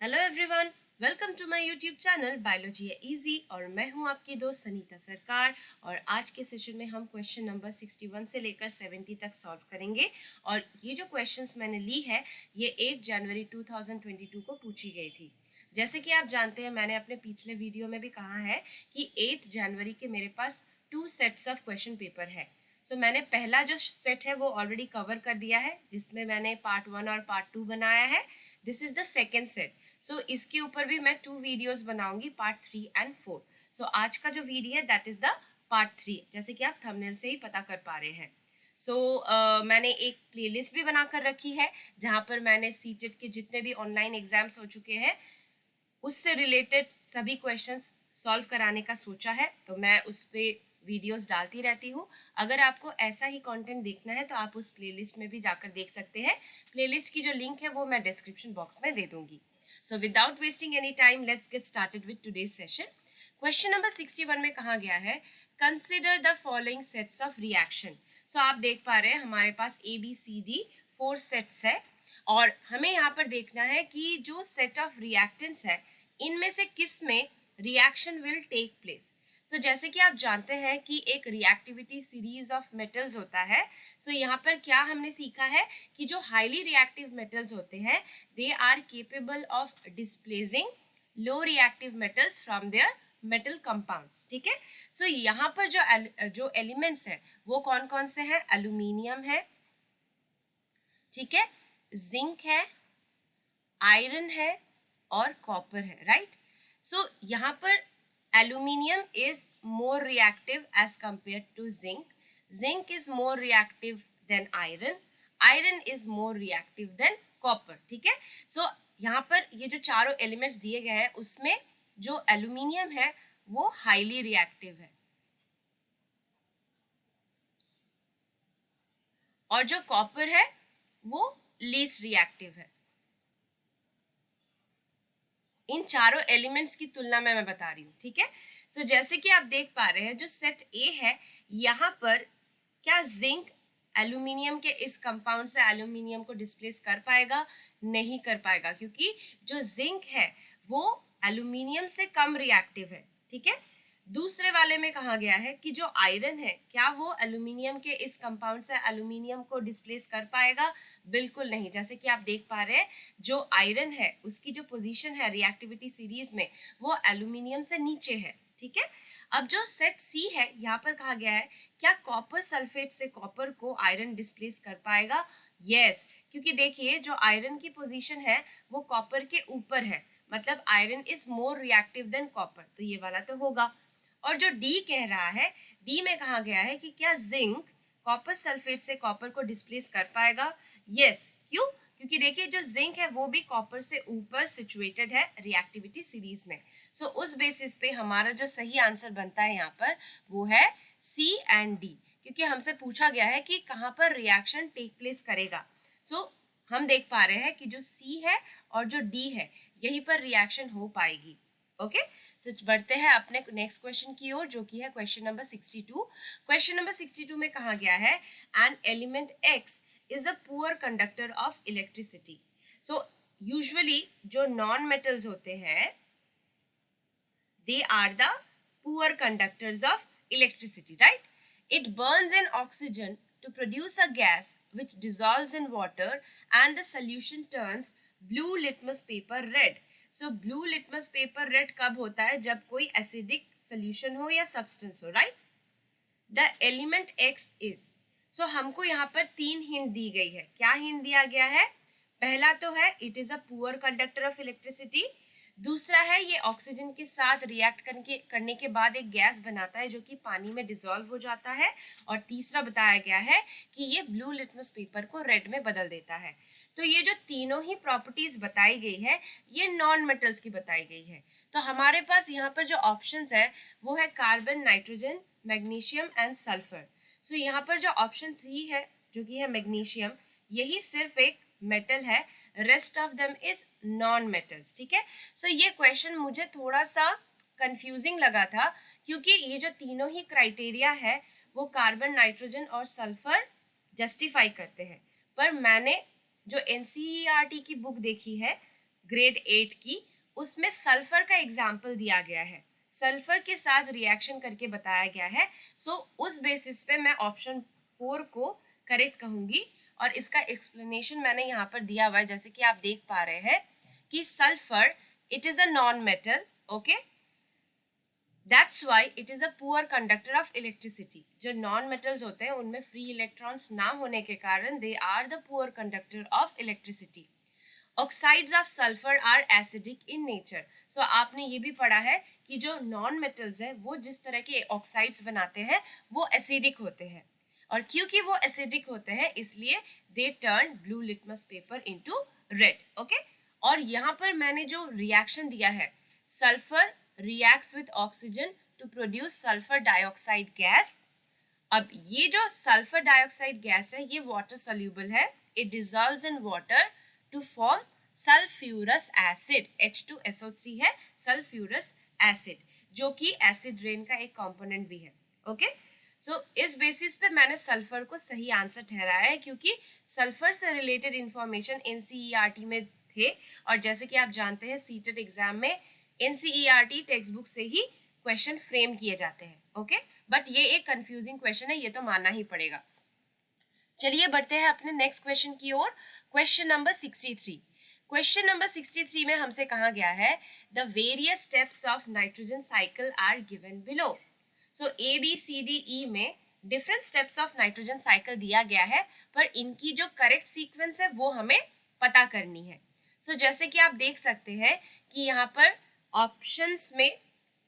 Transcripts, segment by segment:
Hello everyone, welcome to my YouTube channel biology है easy. और मैं हूं आपकी दोस्त सनीता सरकार। और आज के सेशन में हम क्वेश्चन नंबर 61 से लेकर 70 तक सॉल्व करेंगे। और ये जो क्वेश्चंस मैंने ली है ये 8 जनवरी 2022 को पूछी गई थी। जैसे कि आप जानते हैं, मैंने अपने पिछले वीडियो में भी कहा है कि 8 जनवरी के मेरे पास 2 सेट्स ऑफ क्वेश्चन पेपर है। सो मैंने पहला जो सेट है वो ऑलरेडी कवर कर दिया है, जिसमें मैंने पार्ट 1 और पार्ट 2 बनाया है। This is the second set. So इसके ऊपर भी मैं 2 वीडियोस बनाऊंगी, पार्ट 3 एंड 4। सो आज का जो वीडियो है दैट इज द पार्ट 3, जैसे कि आप थंबनेल से ही पता कर पा रहे हैं। मैंने एक प्लेलिस्ट भी बनाकर रखी है जहाँ पर मैंने सीटेट के जितने भी ऑनलाइन एग्जाम्स हो चुके हैं उससे रिलेटेड सभी क्वेश्चंस सॉल्व कराने का सोचा है। तो मैं उस पर वीडियोस डालती रहती हूँ। अगर आपको ऐसा ही कंटेंट देखना है तो आप उस प्लेलिस्ट में भी जाकर देख सकते हैं। प्लेलिस्ट की जो लिंक है वो मैं डिस्क्रिप्शन बॉक्स में दे दूंगी। So without wasting any time let's get started with today's session. Question number 61 में कहा गया है, consider the following sets of reaction. So आप देख पा रहे हैं हमारे पास ABCD 4 सेट्स है और हमें यहाँ पर देखना है कि जो सेट ऑफ रिएक्टेंट्स है इनमें से किस में रिएक्शन विल टेक प्लेस। सो जैसे कि आप जानते हैं कि एक रिएक्टिविटी सीरीज ऑफ मेटल्स होता है। सो यहाँ पर क्या हमने सीखा है कि जो हाईली रिएक्टिव मेटल्स होते हैं they are capable of displacing low reactive metals from their metal compounds. ठीक है। सो यहाँ पर जो एलिमेंट्स है वो कौन कौन से हैं? एल्यूमिनियम है, ठीक है, जिंक है, आयरन है और कॉपर है, राइट। सो यहाँ पर aluminium is more reactive as compare to zinc, zinc is more reactive than iron, iron is more reactive than copper. ठीक है। सो यहाँ पर ये जो चारों एलिमेंट्स दिए गए हैं उसमें जो एल्यूमिनियम है वो हाईली रिएक्टिव है और जो कॉपर है वो लीस्ट रिएक्टिव है। इन चारों एलिमेंट्स की तुलना में मैं बता रही हूँ, ठीक है। सो जैसे कि आप देख पा रहे हैं जो सेट ए है यहाँ पर क्या जिंक एल्यूमिनियम के इस कंपाउंड से एल्यूमिनियम को डिस्प्लेस कर पाएगा? नहीं कर पाएगा, क्योंकि जो जिंक है वो एल्यूमिनियम से कम रिएक्टिव है। ठीक है। दूसरे वाले में कहा गया है कि जो आयरन है क्या वो एल्यूमिनियम के इस कंपाउंड से एल्यूमिनियम को डिस्प्लेस कर पाएगा? बिल्कुल नहीं। जैसे कि आप देख पा रहे हैं जो आयरन है उसकी जो पोजीशन है रिएक्टिविटी सीरीज में वो एल्यूमिनियम से नीचे है। ठीक है। अब जो सेट सी है यहाँ पर कहा गया है क्या कॉपर सल्फेट से कॉपर को आयरन डिस्प्लेस कर पाएगा? यस, क्योंकि देखिए जो आयरन की पोजीशन है वो कॉपर के ऊपर है, मतलब iron is more reactive than copper, तो ये वाला तो होगा। और जो डी कह रहा है, डी में कहा गया है कि क्या जिंक कॉपर सल्फेट से कॉपर को डिस्प्लेस कर पाएगा? यस। क्यों? क्योंकि देखिए जो जिंक है वो भी कॉपर से ऊपर सिचुएटेड है रिएक्टिविटी सीरीज में। सो उस बेसिस पे हमारा जो सही आंसर बनता है यहाँ पर वो है सी एंड डी, क्योंकि हमसे पूछा गया है कि कहाँ पर रिएक्शन टेक प्लेस करेगा। सो हम देख पा रहे हैं कि जो सी है और जो डी है यहीं पर रिएक्शन हो पाएगी। ओके। सो बढ़ते हैं अपने नेक्स्ट क्वेश्चन की ओर, जो कि है क्वेश्चन नंबर 62। क्वेश्चन नंबर 62 में कहा गया है an element X is a poor conductor of electricity. So usually जो नॉन मेटल्स होते हैं they are the poor conductors of electricity, right. It burns in oxygen to produce a gas which dissolves in water and the solution turns blue litmus paper red. So blue litmus paper red कब होता है? जब कोई acidic solution हो या substance हो, right? The element X is, so हमको यहाँ पर 3 हिंट दी गई है। क्या हिंट दिया गया है? पहला तो है it is a poor conductor of electricity, दूसरा है ये ऑक्सीजन के साथ रिएक्ट करने के बाद एक गैस बनाता है जो कि पानी में डिसॉल्व हो जाता है, और तीसरा बताया गया है कि ये ब्लू लिटमस पेपर को रेड में बदल देता है। तो ये जो तीनों ही प्रॉपर्टीज बताई गई है ये नॉन मेटल्स की बताई गई है। तो हमारे पास यहाँ पर जो ऑप्शंस है वो है carbon, nitrogen, magnesium and sulphur. So यहाँ पर जो ऑप्शन 3 है जो कि है मैग्नीशियम, यही सिर्फ एक मेटल है, rest of them is non metals. ठीक है। सो ये क्वेश्चन मुझे थोड़ा सा कंफ्यूजिंग लगा था क्योंकि ये जो तीनों ही क्राइटेरिया है वो कार्बन, नाइट्रोजन और सल्फर जस्टिफाई करते हैं, पर मैंने जो NCERT की बुक देखी है ग्रेड 8 की, उसमें सल्फर का एग्जाम्पल दिया गया है, सल्फर के साथ रिएक्शन करके बताया गया है। सो उस बेसिस पे मैं ऑप्शन 4 को करेक्ट कहूंगी, और इसका एक्सप्लेनेशन मैंने यहाँ पर दिया हुआ है, जैसे कि आप देख पा रहे हैं कि sulphur it is a non metal, okay, that's why it is a poor conductor of electricity. जो नॉन मेटल्स होते हैं उनमें फ्री इलेक्ट्रॉन्स ना होने के कारण they are the poor conductor of electricity. Oxides of sulphur are acidic in nature. So आपने ये भी पढ़ा है कि जो नॉन मेटल्स है वो जिस तरह के ऑक्साइड्स बनाते हैं वो एसिडिक होते हैं, और क्योंकि वो एसिडिक होते हैं इसलिए they turn blue litmus paper into red, okay. और यहाँ पर मैंने जो रिएक्शन दिया है, sulphur reacts with oxygen to produce sulfur dioxide gas। अब ये जो सल्फर डाइऑक्साइड गैस है ये वाटर सोल्यूबल है, it dissolves in water to form sulphurous acid, H2SO3 है सल्फ्यूरस एसिड, जो कि एसिड रेन का एक कंपोनेंट भी है, ओके। सो इस बेसिस पे मैंने सल्फर को सही आंसर ठहराया है, क्योंकि सल्फर से रिलेटेड इंफॉर्मेशन NCERT में थे, और जैसे कि आप जानते हैं सीटेट एग्जाम में NCERT टेक्स्ट बुक से ही क्वेश्चन फ्रेम किए जाते हैं, ओके। बट ये एक कंफ्यूजिंग क्वेश्चन है, ये तो मानना ही पड़ेगा। चलिए बढ़ते हैं अपने नेक्स्ट क्वेश्चन की ओर। Question number 63। क्वेश्चन नंबर 63 में हमसे कहा गया है the various steps of nitrogen cycle are given below. So ABCDE में different steps of nitrogen cycle दिया गया है, पर इनकी जो करेक्ट सीक्वेंस है वो हमें पता करनी है। सो जैसे कि आप देख सकते हैं कि यहाँ पर ऑप्शंस में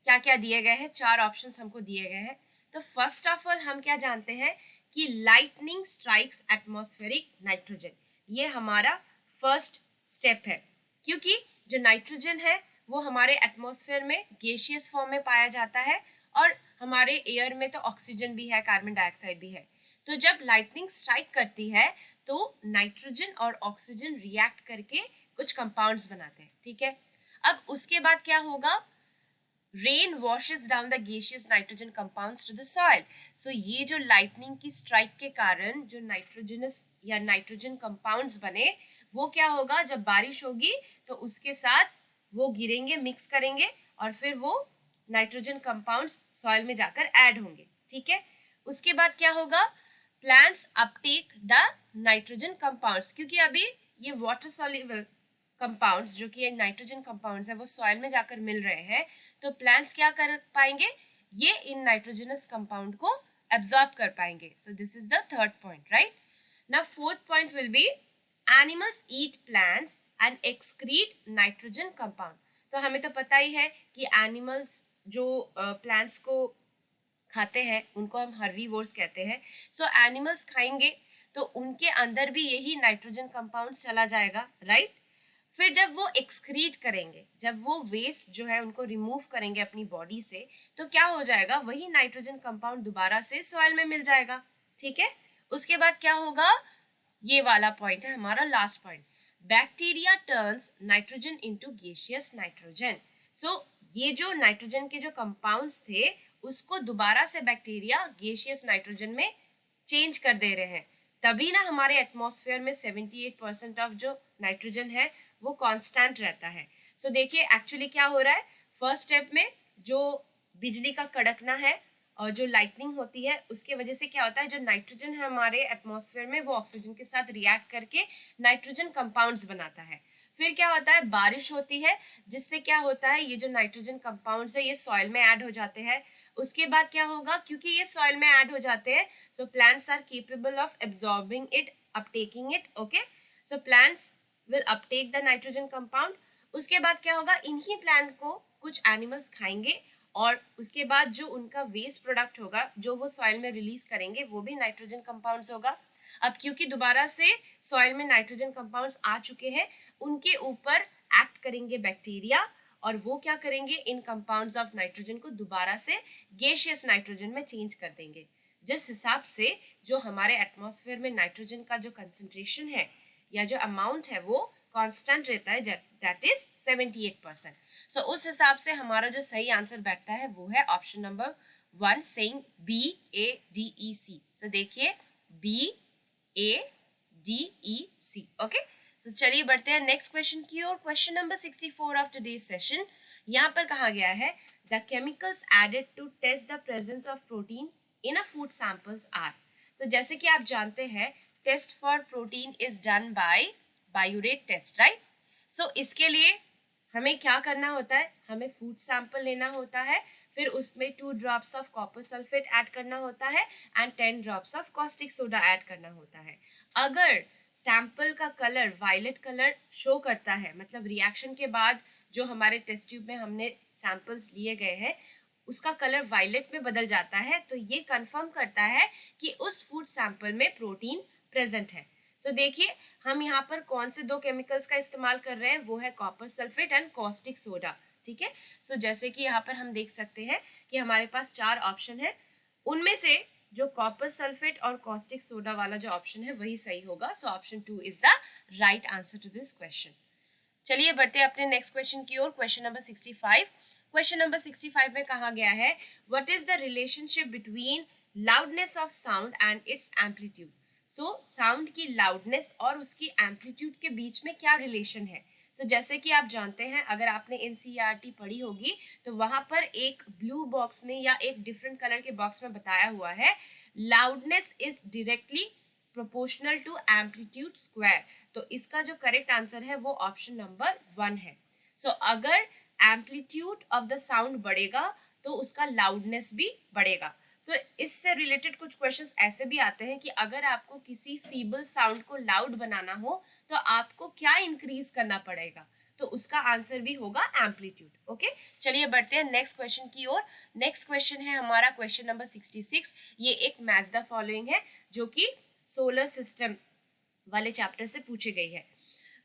क्या क्या दिए गए हैं, 4 ऑप्शंस हमको दिए गए हैं। तो फर्स्ट ऑफ ऑल हम क्या जानते हैं कि लाइटनिंग स्ट्राइक्स एटमॉस्फेरिक नाइट्रोजन, ये हमारा फर्स्ट स्टेप है, क्योंकि जो नाइट्रोजन है वो हमारे एटमॉस्फेयर में गैसियस फॉर्म में पाया जाता है, और हमारे एयर में तो ऑक्सीजन भी है, कार्बन डाइऑक्साइड भी है। तो जब लाइटनिंग स्ट्राइक करती है तो नाइट्रोजन और ऑक्सीजन रिएक्ट करके कुछ कंपाउंड्स बनाते हैं, ठीक है। अब उसके बाद क्या होगा, rain washes down the gaseous nitrogen compounds to the soil. So ये जो लाइटनिंग की स्ट्राइक के कारण जो नाइट्रोजनस या नाइट्रोजन कंपाउंड्स बने, वो क्या होगा, जब बारिश होगी तो उसके साथ वो गिरेंगे, मिक्स करेंगे, और फिर वो नाइट्रोजन कंपाउंड्स सॉइल में जाकर ऐड होंगे, ठीक है। उसके बाद क्या होगा, plants Uptake the nitrogen compounds, क्योंकि अभी ये वाटर सॉल्युबल कंपाउंड्स जो कि नाइट्रोजन कंपाउंड्स है वो सॉइल में जाकर मिल रहे हैं, तो प्लांट्स क्या कर पाएंगे, ये इन नाइट्रोजनस कंपाउंड को एब्जॉर्ब कर पाएंगे। सो this is the third point, right. Now fourth point will be animals eat plants and excrete nitrogen compound. तो हमें तो पता ही है कि एनिमल्स जो प्लांट्स को खाते हैं उनको हम हर्बीवोर्स कहते हैं। सो एनिमल्स खाएंगे तो उनके अंदर भी यही नाइट्रोजन कंपाउंड चला जाएगा, राइट। फिर जब वो एक्सक्रीट करेंगे, जब वो वेस्ट जो है उनको रिमूव करेंगे अपनी बॉडी से, तो क्या हो जाएगा, वही नाइट्रोजन कंपाउंड दोबारा से सॉइल में मिल जाएगा, ठीक है। उसके बाद क्या होगा, ये वाला पॉइंट है हमारा last point, bacteria turns nitrogen into gaseous nitrogen. So ये जो नाइट्रोजन के जो कंपाउंड्स थे उसको दोबारा से बैक्टीरिया गैसियस नाइट्रोजन में चेंज कर दे रहे हैं, तभी ना हमारे एटमॉस्फेयर में 78% ऑफ जो नाइट्रोजन है वो कांस्टेंट रहता है। सो देखिए एक्चुअली क्या हो रहा है, फर्स्ट स्टेप में जो बिजली का कड़कना है और जो लाइटनिंग होती है उसके वजह से क्या होता है, जो नाइट्रोजन है हमारे एटमॉस्फेयर में वो ऑक्सीजन के साथ रिएक्ट करके नाइट्रोजन कंपाउंड्स बनाता है। फिर क्या होता है, बारिश होती है, जिससे क्या होता है, ये जो नाइट्रोजन कंपाउंड्स है ये सॉइल में ऐड हो जाते हैं। उसके बाद क्या होगा, क्योंकि ये सॉइल में ऐड हो जाते हैं, so plants are capable of absorbing it, uptaking it, okay. So plants will uptake the nitrogen compound. उसके बाद क्या होगा, इन्हीं प्लांट को कुछ एनिमल्स खाएंगे, और उसके बाद जो उनका वेस्ट प्रोडक्ट होगा जो वो सॉइल में रिलीज करेंगे वो भी नाइट्रोजन कंपाउंड्स होगा। अब क्योंकि दोबारा से सॉइल में नाइट्रोजन कंपाउंड्स आ चुके हैं, उनके ऊपर एक्ट करेंगे बैक्टीरिया, और वो क्या करेंगे, इन कंपाउंड्स ऑफ नाइट्रोजन को दोबारा से गैसियस नाइट्रोजन में चेंज कर देंगे, जिस हिसाब से जो हमारे एटमॉस्फेयर में नाइट्रोजन का जो कंसंट्रेशन है या जो अमाउंट है वो कांस्टेंट रहता है, दैट इज 78%। सो उस हिसाब से हमारा जो सही आंसर बैठता है वो है ऑप्शन नंबर 1 सेइंग BADEC। सो देखिए BADEC, ओके। So, चलिए बढ़ते हैं नेक्स्ट क्वेश्चन की ओर. Question number 64 of today's session. यहाँ पर कहा गया है the chemicals added to test the presence of protein in a food samples are. So जैसे कि आप जानते हैं test for protein is done by biuret test, right. So इसके लिए हमें क्या करना होता है, हमें फूड सैंपल लेना होता है, फिर उसमें 2 drops of copper sulphate add करना होता है and 10 drops of caustic soda add करना होता है. अगर सैंपल का कलर वायलेट कलर शो करता है, मतलब रिएक्शन के बाद जो हमारे टेस्ट ट्यूब में हमने सैंपल्स लिए गए हैं उसका कलर वायलेट में बदल जाता है, तो ये कंफर्म करता है कि उस फूड सैंपल में प्रोटीन प्रेजेंट है. सो देखिए हम यहाँ पर कौन से 2 केमिकल्स का इस्तेमाल कर रहे हैं, वो है copper sulphate and caustic soda. ठीक है. सो जैसे कि यहाँ पर हम देख सकते हैं कि हमारे पास 4 ऑप्शन है, उनमें से जो कॉपर सल्फेट और कॉस्टिक सोडा वाला जो ऑप्शन है वही सही होगा. So option 2 is the right answer to this question. चलिए बढ़ते हैं अपने नेक्स्ट क्वेश्चन की ओर. Question number 65. क्वेश्चन नंबर 65 में कहा गया है what is the relationship between loudness of sound and its amplitude. So sound की लाउडनेस और उसकी एम्पलीट्यूड के बीच में क्या रिलेशन है. सो जैसे कि आप जानते हैं अगर आपने NCERT पढ़ी होगी तो वहां पर एक ब्लू बॉक्स में या एक डिफरेंट कलर के बॉक्स में बताया हुआ है loudness is directly proportional to amplitude square. तो इसका जो करेक्ट आंसर है वो ऑप्शन नंबर 1 है. सो अगर एम्पलीट्यूड ऑफ द साउंड बढ़ेगा तो उसका लाउडनेस भी बढ़ेगा. सो इससे रिलेटेड कुछ क्वेश्चंस ऐसे भी आते हैं कि अगर आपको किसी फीबल साउंड को लाउड बनाना हो तो आपको क्या इंक्रीज करना पड़ेगा, तो उसका आंसर भी होगा एम्पलीट्यूड. ओके. चलिए बढ़ते हैं नेक्स्ट क्वेश्चन की ओर. नेक्स्ट क्वेश्चन है हमारा क्वेश्चन नंबर 66. ये एक मैच द फॉलोइंग है जो कि सोलर सिस्टम वाले चैप्टर से पूछी गई है.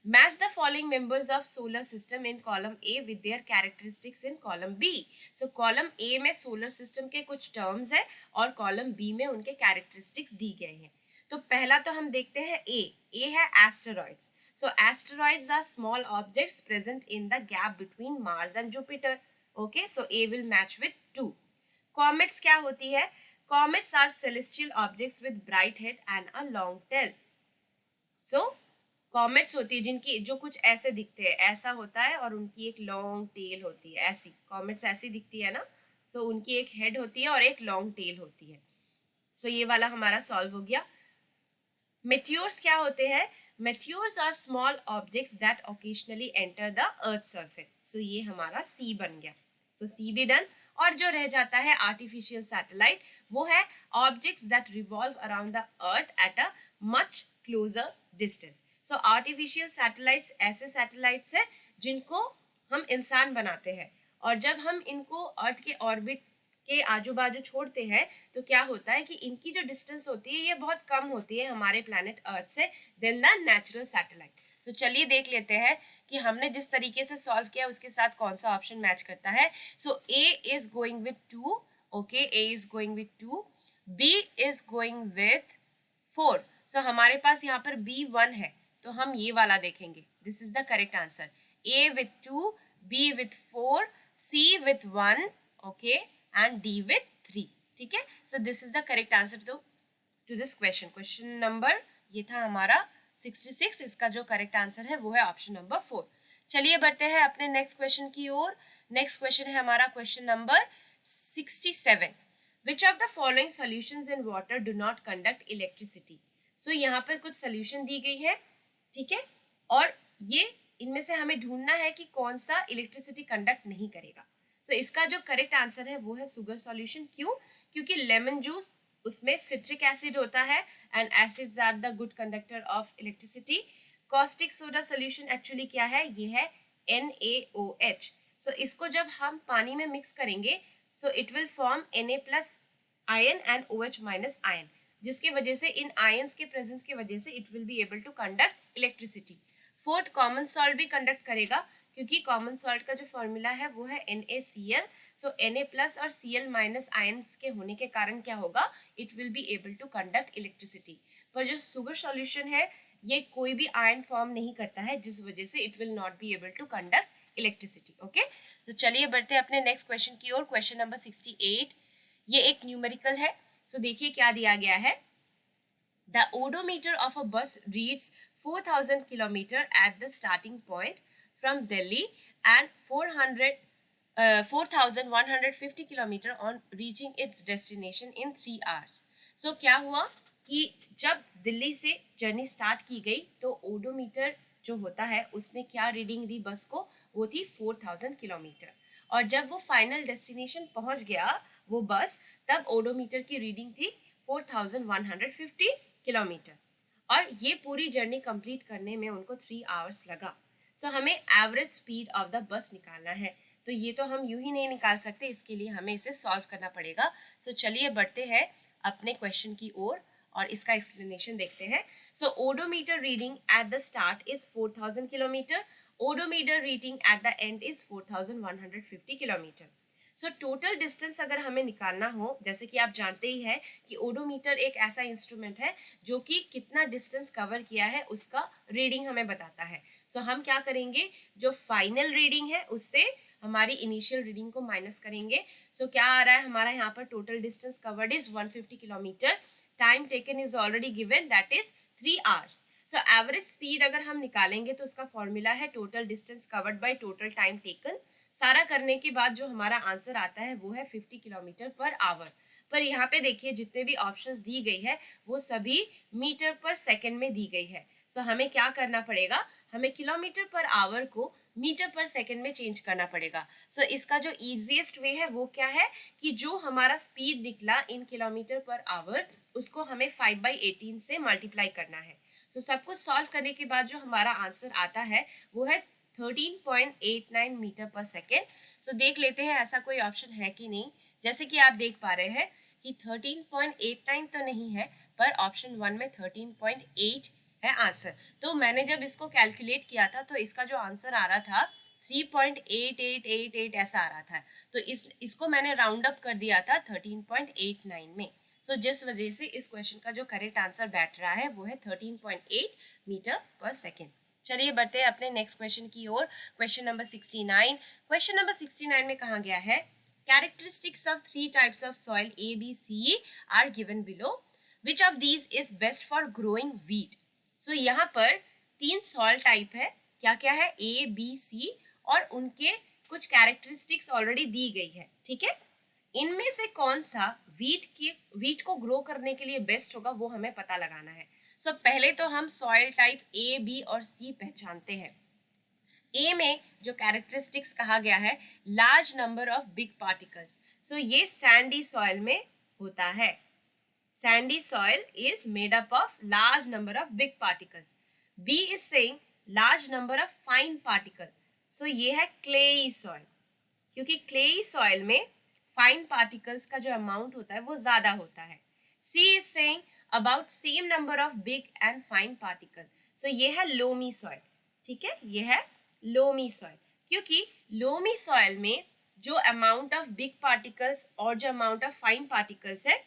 Match the following members of solar system in column A with their characteristics in column B. So column A में solar system के कुछ terms है और column B में उनके characteristics दी गए हैं. तो पहला तो हम देखते हैं A. A है asteroids. So asteroids are small objects present in the gap between Mars and Jupiter. Okay, so A will match with 2. Comets क्या होती है? Comets are celestial objects with bright head and a long tail. So comets होती है जिनकी जो कुछ ऐसे दिखते हैं, ऐसा होता है और उनकी एक लॉन्ग टेल होती है. ऐसी कॉमेट्स ऐसी दिखती है ना. सो उनकी एक हेड होती है और एक लॉन्ग टेल होती है. सो ये वाला हमारा सॉल्व हो गया. मेटियोर्स क्या होते हैं? Meteors are small objects that occasionally enter the earth surface. So ये हमारा सी बन गया. सो सी भी डन. और जो रह जाता है आर्टिफिशियल सैटेलाइट, वो है objects that revolve around the earth at a much closer distance. So artificial satellites ऐसे सैटेलाइट्स हैं जिनको हम इंसान बनाते हैं और जब हम इनको अर्थ के ऑर्बिट के आजू बाजू छोड़ते हैं तो क्या होता है कि इनकी जो डिस्टेंस होती है ये बहुत कम होती है हमारे प्लैनेट अर्थ से देन द नेचुरल सैटेलाइट. सो चलिए देख लेते हैं कि हमने जिस तरीके से सॉल्व किया उसके साथ कौन सा ऑप्शन मैच करता है. सो A is going with 2. Okay, A is going with 2. B is going with 4. सो हमारे पास यहाँ पर B1 है तो हम ये वाला देखेंगे. This is the correct answer. A with 2, B with 4, C with 1, okay, and D with 3. ठीक है. So this is the correct answer to this question. Question number ये था हमारा 66. इसका जो करेक्ट आंसर है वो है ऑप्शन नंबर 4. चलिए बढ़ते हैं अपने नेक्स्ट क्वेश्चन की ओर. नेक्स्ट क्वेश्चन है हमारा question number 67. Which of the following solutions in water do not conduct electricity. So यहाँ पर कुछ सोल्यूशन दी गई है, ठीक है, और ये इनमें से हमें ढूंढना है कि कौन सा इलेक्ट्रिसिटी कंडक्ट नहीं करेगा. सो इसका जो करेक्ट आंसर है वो है सुगर सॉल्यूशन. क्यों? क्योंकि लेमन जूस उसमें सिट्रिक एसिड होता है and acids are the good conductor of electricity. Caustic soda solution actually क्या है? ये है NaOH. सो इसको जब हम पानी में मिक्स करेंगे so it will form Na plus ion and OH minus ion, जिसके वजह से इन आयंस के प्रेजेंस की वजह से it will be able to conduct electricity. Fourth, common salt भी कंडक्ट करेगा क्योंकि कॉमन सॉल्ट का जो फॉर्मूला है वो है NaCl. सो Na प्लस और Cl माइनस आयंस के होने के कारण क्या होगा? It will be able to conduct electricity. पर जो सुगर सॉल्यूशन है ये कोई भी आयन फॉर्म नहीं करता है, जिस वजह से it will not be able to conduct electricity. Okay. तो चलिए बढ़ते हैं अपने नेक्स्ट क्वेश्चन की ओर. Question number 68. ये एक न्यूमेरिकल है. सो देखिए क्या दिया गया है. The odometer of a bus reads 4,000 kilometer at the starting point from Delhi and 4,150 kilometer on reaching its destination in 3 hours. So क्या हुआ कि जब दिल्ली से जर्नी स्टार्ट की गई तो ओडोमीटर जो होता है उसने क्या रीडिंग दी बस को, वो थी 4,000 किलोमीटर। और जब वो फाइनल डेस्टिनेशन पहुंच गया वो बस, तब ओडोमीटर की रीडिंग थी 4,150 किलोमीटर। और ये पूरी जर्नी कंप्लीट करने में उनको 3 आवर्स लगा। सो हमें average speed of the bus निकालना है। तो ये तो हम यूं ही नहीं निकाल सकते, इसके लिए हमें इसे सॉल्व करना पड़ेगा। सो चलिए बढ़ते हैं अपने क्वेश्चन की ओर और इसका एक्सप्लेनेशन देखते हैं। So odometer reading at the start is 4,000 kilometre, odometer reading at the end is 4,150 kilometre. So total distance अगर हमें निकालना हो, जैसे कि आप जानते ही है कि ओडोमीटर एक ऐसा इंस्ट्रूमेंट है जो कि कितना डिस्टेंस कवर किया है उसका रीडिंग हमें बताता है। सो हम क्या करेंगे, जो फाइनल रीडिंग है उससे हमारी इनिशियल रीडिंग को माइनस करेंगे। सो क्या आ रहा है हमारा यहाँ पर, total distance covered is 150 kilometre, time taken is already given that is 3 hours. So average speed अगर हम निकालेंगे तो उसका फॉर्मूला है total distance covered by total time taken. सारा करने के बाद जो हमारा आंसर आता है वो है 50 किलोमीटर पर आवर। पर यहाँ पे देखिए जितने भी ऑप्शंस दी गई है वो सभी मीटर पर सेकंड में दी गई है। सो हमें क्या करना पड़ेगा, हमें किलोमीटर पर आवर को मीटर पर सेकंड में चेंज करना पड़ेगा। सो इसका जो इजीएस्ट वे है वो क्या है कि जो हमारा स्पीड निकला इन किलोमीटर पर आवर उसको हमें 5/18 से मल्टीप्लाई करना है। सो सब कुछ सॉल्व करने के बाद जो हमारा आंसर आता है वो है 13.89 मीटर पर सेकेंड। सो देख लेते हैं ऐसा कोई ऑप्शन है कि नहीं। जैसे कि आप देख पा रहे हैं कि 13.89 तो नहीं है, पर ऑप्शन 1 में 13.8 है आंसर। तो मैंने जब इसको कैलकुलेट किया था तो इसका जो आंसर आ रहा था 3.8888 ऐसा आ रहा था। तो इसको मैंने राउंड अप कर दिया था 13.89 में। सो जिस वजह से इस क्वेश्चन का जो करेक्ट आंसर बैठ रहा है वो है 13.8 मीटर पर सेकेंड। चलिए बढ़ते हैं अपने नेक्स्ट क्वेश्चन की ओर। Question number 69। क्वेश्चन नंबर 69 में कहा गया है characteristics of 3 types of soil A, B, C are given below, which of these is best for growing wheat. So यहाँ पर 3 सॉइल टाइप है, क्या क्या है, A, B, C, और उनके कुछ कैरेक्टरिस्टिक्स ऑलरेडी दी गई है, ठीक है। इनमें से कौन सा वीट को ग्रो करने के लिए बेस्ट होगा वो हमें पता लगाना है। सो पहले तो हम सॉइल टाइप A, B और C पहचानते हैं। A में जो कैरेक्टरिस्टिक्स कहा गया है large number of big particles. So ये सैंडी सॉइल में होता है। Sandy soil is made up of large number of big particles. B is saying large number of fine particle. So ये है क्लेई सॉइल, क्योंकि क्लेई सॉइल में fine particles का जो अमाउंट होता है वो ज्यादा होता है। C is saying about same number of big and fine particle. So ये है लोमी सॉइल, ठीक है, ये है लोमी सॉइल, क्योंकि लोमी सॉइल में जो अमाउंट ऑफ बिग पार्टिकल्स और जो अमाउंट ऑफ फाइन पार्टिकल्स है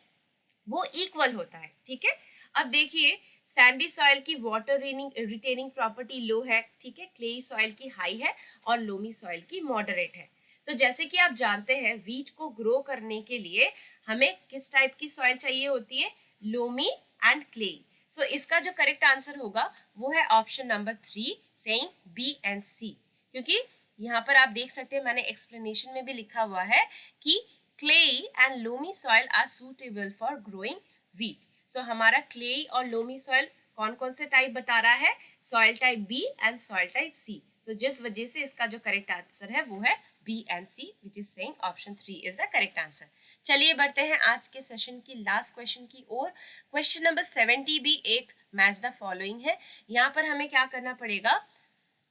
वो इक्वल होता है, ठीक है। अब देखिए सैंडी सॉइल की वाटर रिटेनिंग प्रॉपर्टी लो है, ठीक है, क्लेई सॉइल की हाई है और लोमी सॉइल की मॉडरेट है। तो जैसे कि आप जानते हैं वीट को ग्रो करने के लिए हमें किस टाइप की सॉइल चाहिए होती है, लोमी एंड क्लेई। सो इसका जो करेक्ट आंसर होगा वो है option number 3 saying B and C, क्योंकि यहाँ पर आप देख सकते हैं मैंने एक्सप्लेनेशन में भी लिखा हुआ है कि clayey and loamy soil are suitable for growing wheat. So हमारा क्लेई और लोमी सॉइल कौन कौन से टाइप बता रहा है, soil type B and soil type C। सो जिस वजह से इसका जो करेक्ट आंसर है वो है B and C, which is saying option 3 is the correct answer. चलिए बढ़ते हैं आज के सेशन की लास्ट क्वेश्चन की ओर। क्वेश्चन नंबर 70 भी एक मैच द फॉलोइंग है। यहाँ पर हमें क्या करना पड़ेगा,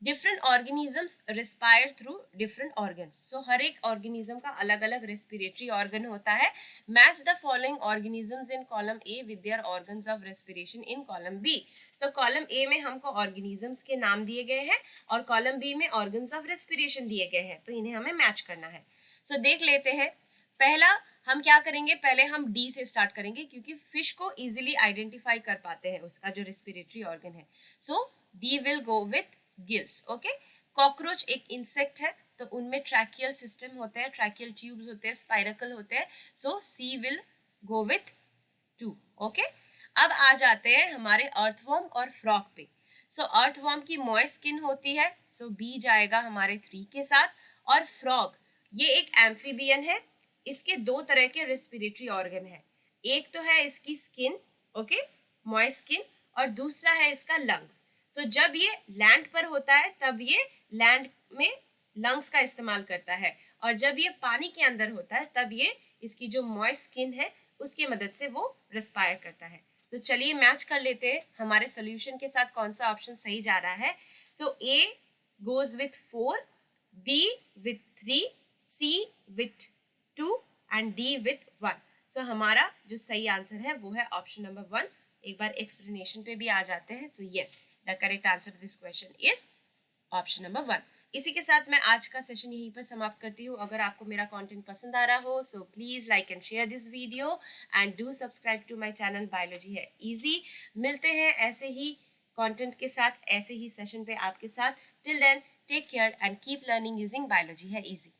different organisms respire through different organs. So हर एक ऑर्गेनिज्म का अलग अलग रेस्पिरेटरी ऑर्गन होता है। Match the following organisms in column A with their organs of respiration in column B. So column A में हमको ऑर्गेनिजम्स के नाम दिए गए हैं और कॉलम बी में ऑर्गन्स ऑफ रेस्पिरेशन दिए गए हैं, तो इन्हें हमें मैच करना है। सो देख लेते हैं। पहला हम क्या करेंगे, पहले हम डी से स्टार्ट करेंगे क्योंकि फिश को इजीली आइडेंटिफाई कर पाते हैं उसका जो रेस्पिरेटरी ऑर्गन है। So D will go with gills, okay. Cockroach एक इंसेक्ट है तो उनमें ट्रैकियल सिस्टम होते हैं, ट्रैकियल ट्यूब्स होते हैं, स्पाइरकल होते हैं। सो सी विल गो विथ 2, ओके। अब आ जाते हैं हमारे अर्थवर्म और फ्रॉग पे। सो अर्थवर्म की मॉइस्ट स्किन होती है, सो बी जाएगा हमारे 3 के साथ। और फ्रॉग ये एक एम्फीबियन है, इसके 2 तरह के रेस्पिरेटरी ऑर्गन है, एक तो है इसकी स्किन, ओके, मॉइस्ट स्किन, और दूसरा है इसका लंग्स। सो जब ये लैंड पर होता है तब ये लैंड में लंग्स का इस्तेमाल करता है, और जब ये पानी के अंदर होता है तब ये इसकी जो मॉइस्ट स्किन है उसकी मदद से वो रेस्पायर करता है। तो चलिए मैच कर लेते हैं हमारे सोल्यूशन के साथ कौन सा ऑप्शन सही जा रहा है। So A goes with 4, B with 3, C with 2 and D with 1। So हमारा जो सही आंसर है वो है ऑप्शन नंबर 1। एक बार एक्सप्लेनेशन पे भी आ जाते हैं। So yes, the correct answer this question is option number 1। इसी के साथ मैं आज का सेशन यहीं पर समाप्त करती हूँ। अगर आपको मेरा कंटेंट पसंद आ रहा हो so please like and share this video and do subscribe to my channel biology है इजी। मिलते हैं ऐसे ही कंटेंट के साथ, ऐसे ही सेशन पे आपके साथ। Till then take care and keep learning using biology है इजी।